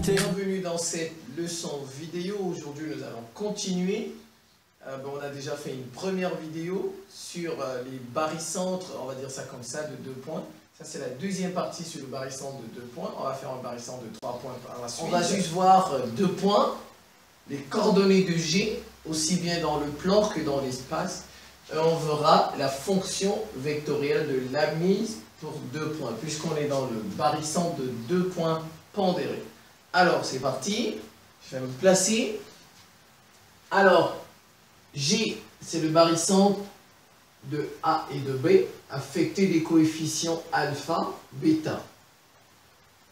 Bienvenue dans cette leçon vidéo. Aujourd'hui nous allons continuer. On a déjà fait une première vidéo sur les barycentres, on va dire ça comme ça, de 2 points. Ça c'est la deuxième partie sur le barycentre de 2 points. On va faire un barycentre de 3 points par la suite. On va juste voir 2 points, les coordonnées de G, aussi bien dans le plan que dans l'espace. On verra la fonction vectorielle de la mise pour 2 points, puisqu'on est dans le barycentre de 2 points pondérés. Alors, c'est parti. Je vais me placer. Alors, G, c'est le barycentre de A et de B, affecté des coefficients alpha, bêta.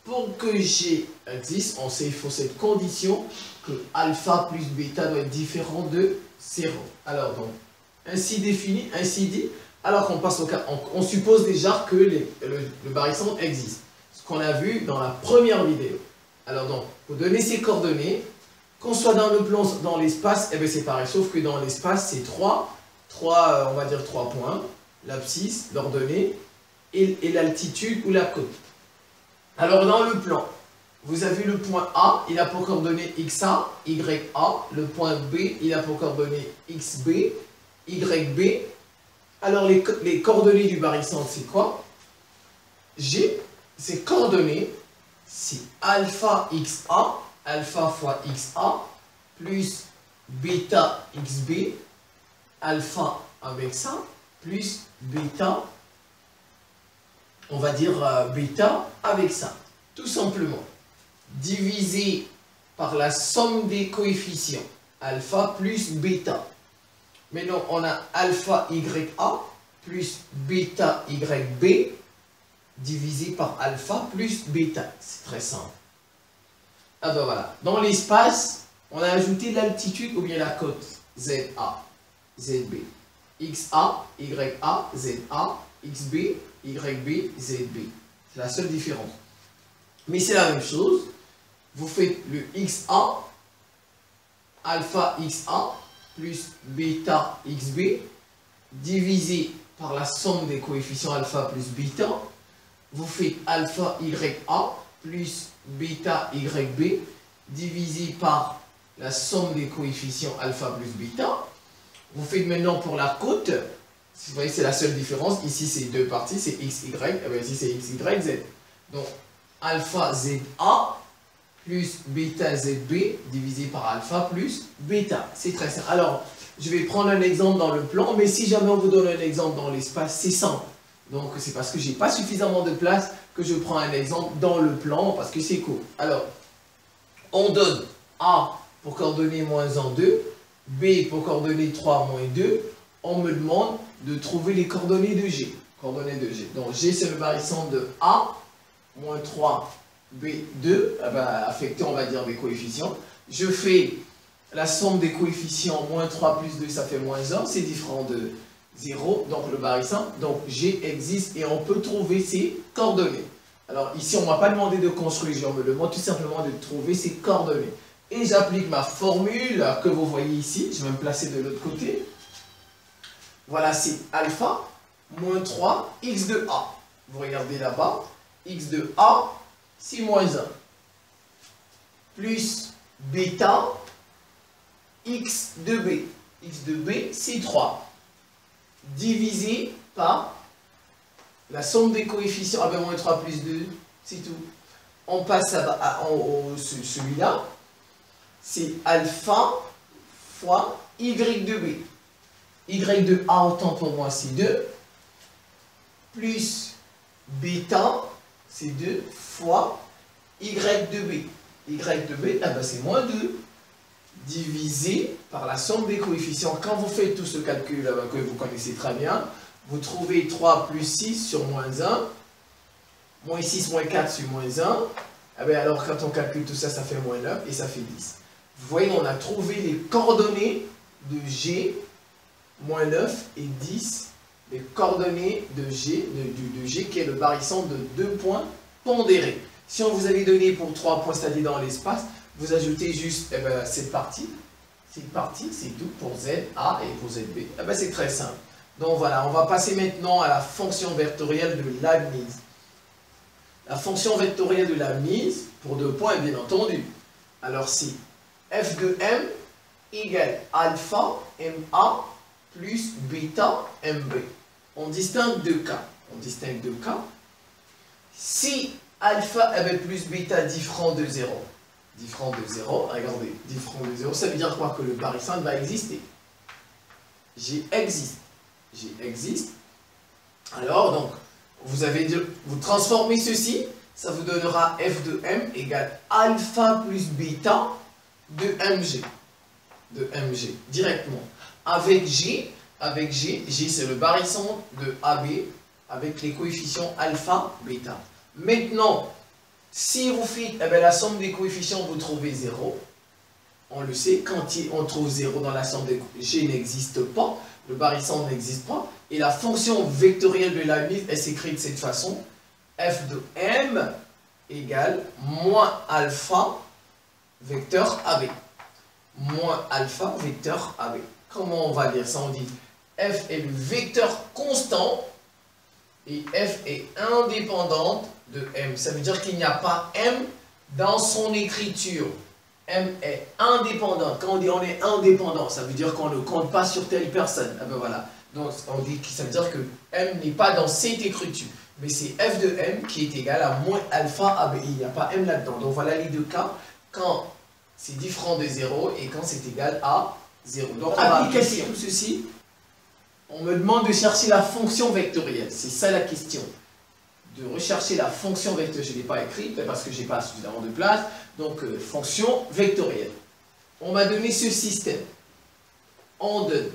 Pour que G existe, on sait, il faut cette condition que alpha plus bêta doit être différent de 0. Alors, donc, ainsi défini, ainsi dit, alors qu'on passe au cas, on suppose déjà que le barycentre existe. Ce qu'on a vu dans la première vidéo. Alors donc, pour donner ces coordonnées, qu'on soit dans le plan, dans l'espace, eh bien c'est pareil, sauf que dans l'espace, c'est 3, on va dire 3 points, l'abscisse, l'ordonnée, et l'altitude ou la côte. Alors dans le plan, vous avez le point A, il a pour coordonnées XA, YA, le point B, il a pour coordonnées XB, YB. Alors les coordonnées du barycentre, c'est quoi? G, c'est coordonnées, c'est alpha XA, alpha fois XA, plus bêta XB, alpha avec ça, plus bêta, on va dire bêta avec ça. Tout simplement, divisé par la somme des coefficients, alpha plus bêta. Maintenant, on a alpha YA plus bêta YB, divisé par alpha plus bêta. C'est très simple. Ah ben voilà. Dans l'espace, on a ajouté l'altitude ou bien la côte. ZA, ZB. XA, YA, ZA, XB, YB, ZB. C'est la seule différence. Mais c'est la même chose. Vous faites le XA, alpha XA, plus bêta XB, divisé par la somme des coefficients alpha plus bêta. Vous faites alpha YA plus bêta YB divisé par la somme des coefficients alpha plus bêta. Vous faites maintenant pour la côte, vous voyez c'est la seule différence, ici c'est deux parties, c'est XY, et bien ici c'est XYZ. Donc alpha ZA plus bêta ZB divisé par alpha plus bêta. C'est très simple. Alors, je vais prendre un exemple dans le plan, mais si jamais on vous donne un exemple dans l'espace, c'est simple. Donc, c'est parce que je n'ai pas suffisamment de place que je prends un exemple dans le plan, parce que c'est court. Alors, on donne A pour coordonnées moins 1, 2, B pour coordonnées 3, moins 2. On me demande de trouver les coordonnées de G. Coordonnées de G. Donc, G, c'est le barycentre de A, moins 3, B2, affecté, on va dire, des coefficients. Je fais la somme des coefficients, moins 3 plus 2, ça fait moins 1. C'est différent de 0, donc le barycentre, donc G existe et on peut trouver ses coordonnées. Alors ici, on ne m'a pas demandé de construire, on me demande tout simplement de trouver ses coordonnées. Et j'applique ma formule que vous voyez ici, je vais me placer de l'autre côté. Voilà, c'est alpha moins 3 x de A. Vous regardez là-bas, x de A, c'est moins 1. Plus bêta, x de B. X de B, c'est 3. Divisé par la somme des coefficients, ah ben moins 3 plus 2, c'est tout. On passe à celui-là, c'est alpha fois y de B. Y de A, autant pour moi, c'est 2, plus bêta, c'est 2, fois y de B. Y de B, ah ben c'est moins 2. Divisé par la somme des coefficients. Quand vous faites tout ce calcul que vous connaissez très bien, vous trouvez 3 plus 6 sur moins 1, moins 6 moins 4 sur moins 1, eh bien alors quand on calcule tout ça, ça fait moins 9 et ça fait 10. Vous voyez, on a trouvé les coordonnées de G, moins 9 et 10, les coordonnées de G, de G qui est le barycentre de 2 points pondérés. Si on vous avait donné pour 3 points, c'est-à-dire dans l'espace, vous ajoutez juste cette partie, C'est parti, c'est tout pour ZA et pour ZB. Eh ben, c'est très simple. Donc voilà, on va passer maintenant à la fonction vectorielle de l'admise. La fonction vectorielle de l'admise, pour 2 points, bien entendu. Alors c'est f de m égale alpha ma plus bêta mb. On distingue 2 cas. On distingue 2 cas. Si alpha plus bêta différent de 0, regardez, différent de 0, ça veut dire quoi? Que le barycentre va exister. G existe. Alors, donc, vous transformez ceci, ça vous donnera f de m égale alpha plus bêta de mg. Directement. Avec G c'est le barycentre de AB avec les coefficients alpha, bêta. Maintenant, si vous faites la somme des coefficients, vous trouvez 0. On le sait, quand on trouve 0 dans la somme des G n'existe pas, le barycentre n'existe pas, et la fonction vectorielle de l'admise, elle s'écrit de cette façon, f de m égale moins alpha vecteur AB. Moins alpha vecteur AB. Comment on va dire ça? On dit f est le vecteur constant et f est indépendante de m. Ça veut dire qu'il n'y a pas m dans son écriture. M est indépendante. Quand on dit on est indépendant, ça veut dire qu'on ne compte pas sur telle personne. Ah ben voilà. Donc on dit que ça veut dire que m n'est pas dans cette écriture. Mais c'est f de m qui est égal à moins alpha AB. Il n'y a pas m là-dedans. Donc voilà les 2 cas. Quand c'est différent de 0 et quand c'est égal à 0. Donc on va appliquer tout ceci. On me demande de chercher la fonction vectorielle. C'est ça la question. De rechercher la fonction vectorielle. Je ne l'ai pas écrite parce que je n'ai pas suffisamment de place. Donc, fonction vectorielle. On m'a donné ce système. On donne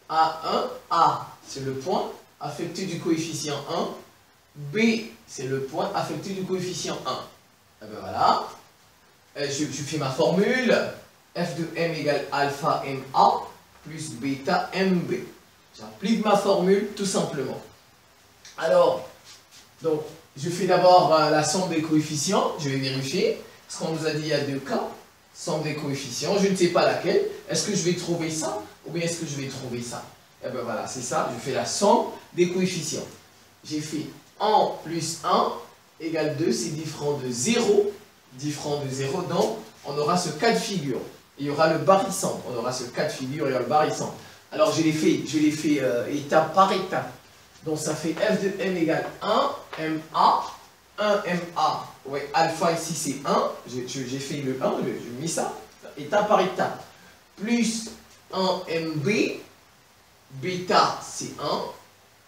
A1, A, c'est le point affecté du coefficient 1. B, c'est le point affecté du coefficient 1. Et bien voilà. Je fais ma formule. F de m égale alpha ma plus bêta mb. J'applique ma formule tout simplement. Alors, donc, je fais d'abord la somme des coefficients. Je vais vérifier. Parce qu'on nous a dit il y a 2 cas. Somme des coefficients. Je ne sais pas laquelle. Est-ce que je vais trouver ça? Ou bien est-ce que je vais trouver ça? Et bien voilà, c'est ça. Je fais la somme des coefficients. J'ai fait 1 plus 1 égale 2. C'est différent de 0. Différent de 0. Donc, on aura ce cas de figure. Il y aura le barycentre. On aura ce cas de figure. Il y aura le barycentre. Alors, je l'ai fait étape par étape. Donc, ça fait f de m égale 1 ma. 1 ma. Ouais, alpha ici, c'est 1. J'ai fait le 1. J'ai mis ça. Étape par étape. Plus 1 mb. Bêta, c'est 1.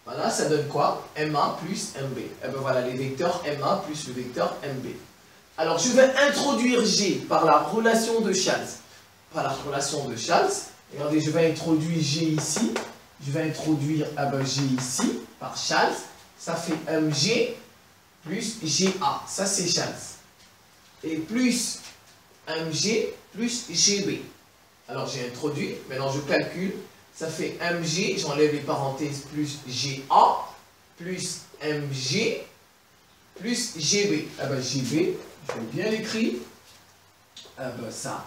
Voilà, ça donne quoi? Ma plus mb. Et bien voilà, les vecteurs ma plus le vecteur mb. Alors, je vais introduire G par la relation de Charles. Par la relation de Charles. Regardez, je vais introduire G ici. Je vais introduire G ici, par Charles. Ça fait mg plus ga. Ça, c'est Charles. Et plus mg plus gb. Alors, j'ai introduit. Maintenant, je calcule. Ça fait mg, j'enlève les parenthèses, plus ga, plus mg, plus gb. Gb, je vais bien l'écrire. Ça.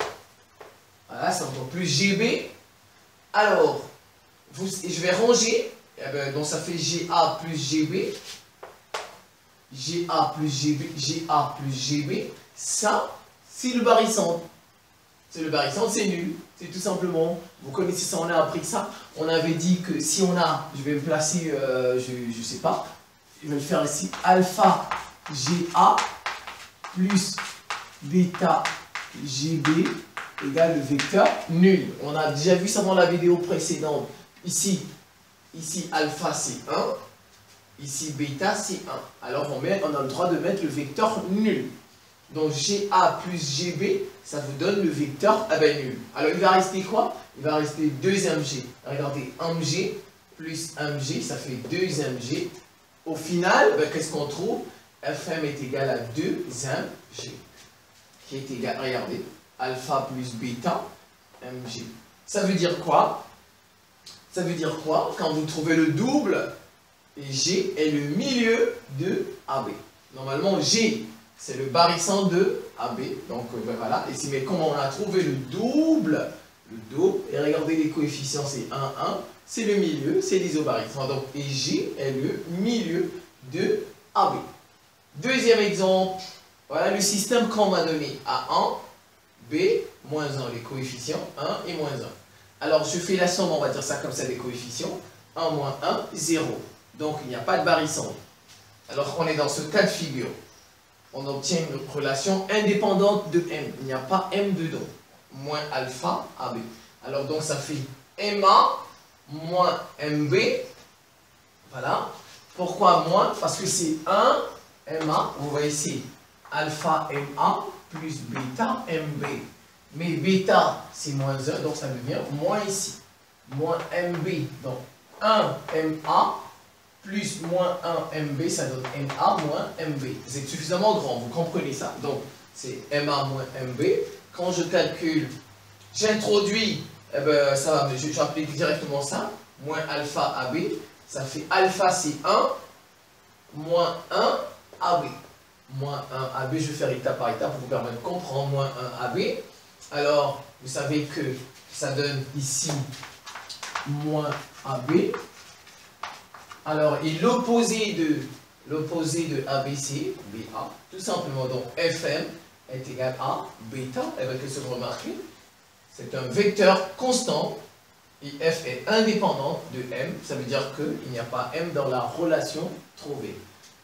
Voilà, c'est encore plus gb. Alors, je vais ranger. Donc, ça fait ga plus gb. ga plus gb. ga plus gb. Ça, c'est le barycentre. C'est le barycentre, c'est nul. C'est tout simplement, vous connaissez ça, on a appris ça. On avait dit que si on a, je vais me placer, je sais pas, je vais le faire ici, alpha ga plus bêta gb égale le vecteur nul. On a déjà vu ça dans la vidéo précédente. Ici alpha c'est 1, ici bêta c'est 1. Alors on a le droit de mettre le vecteur nul. Donc ga plus gb, ça vous donne le vecteur nul. Alors il va rester quoi? Il va rester 2mg. Regardez, 1mg plus 1mg, ça fait 2mg. Au final, qu'est-ce qu'on trouve? Fm est égal à 2mg. Qui est égal, regardez, alpha plus bêta mg. Ça veut dire quoi? Ça veut dire quoi? Quand vous trouvez le double, G est le milieu de AB. Normalement, G c'est le barycentre de AB. Donc ben voilà, ici, mais comme on a trouvé le double, et regardez les coefficients, c'est 1, 1, c'est le milieu, c'est l'isobarycentre. Donc, et G est le milieu de AB. Deuxième exemple, voilà le système qu'on m'a donné. A1, B, moins 1, les coefficients, 1 et moins 1. Alors, je fais la somme, on va dire ça comme ça, des coefficients. 1 moins 1, 0. Donc, il n'y a pas de barycentre. Alors, on est dans ce cas de figure. On obtient une relation indépendante de M. Il n'y a pas M dedans. Moins alpha AB. Alors, donc, ça fait MA moins MB. Voilà. Pourquoi moins? Parce que c'est 1 MA. Vous voyez ici, alpha MA plus bêta MB. Mais bêta, c'est moins 1, donc ça devient moins ici. Moins MB. Donc, 1 MA plus moins 1 MB, ça donne MA moins MB. C'est suffisamment grand, vous comprenez ça. Donc, c'est MA moins MB. Quand je calcule, j'introduis, eh ben, ça va, j'applique directement ça. Moins alpha AB, ça fait alpha c'est 1, moins 1 AB. Moins 1 AB, je vais faire étape par étape pour vous permettre de comprendre. Moins 1 AB. Alors, vous savez que ça donne ici moins AB. Alors, et l'opposé de ABC, BA, tout simplement, donc FM est égal à bêta, avec ce que vous remarquez, c'est un vecteur constant, et F est indépendant de M, ça veut dire qu'il n'y a pas M dans la relation trouvée.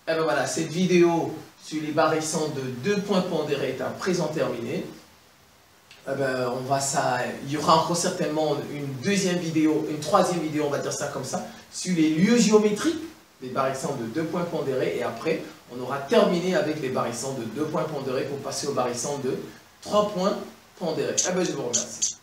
Et bien voilà, cette vidéo sur les barycentres de 2 points pondérés est à présent terminée. Ben, il y aura encore certainement une deuxième vidéo, une troisième vidéo, on va dire ça comme ça, sur les lieux géométriques des barycentres de 2 points pondérés. Et après, on aura terminé avec les barycentres de 2 points pondérés pour passer aux barycentres de 3 points pondérés. Eh ben, je vous remercie.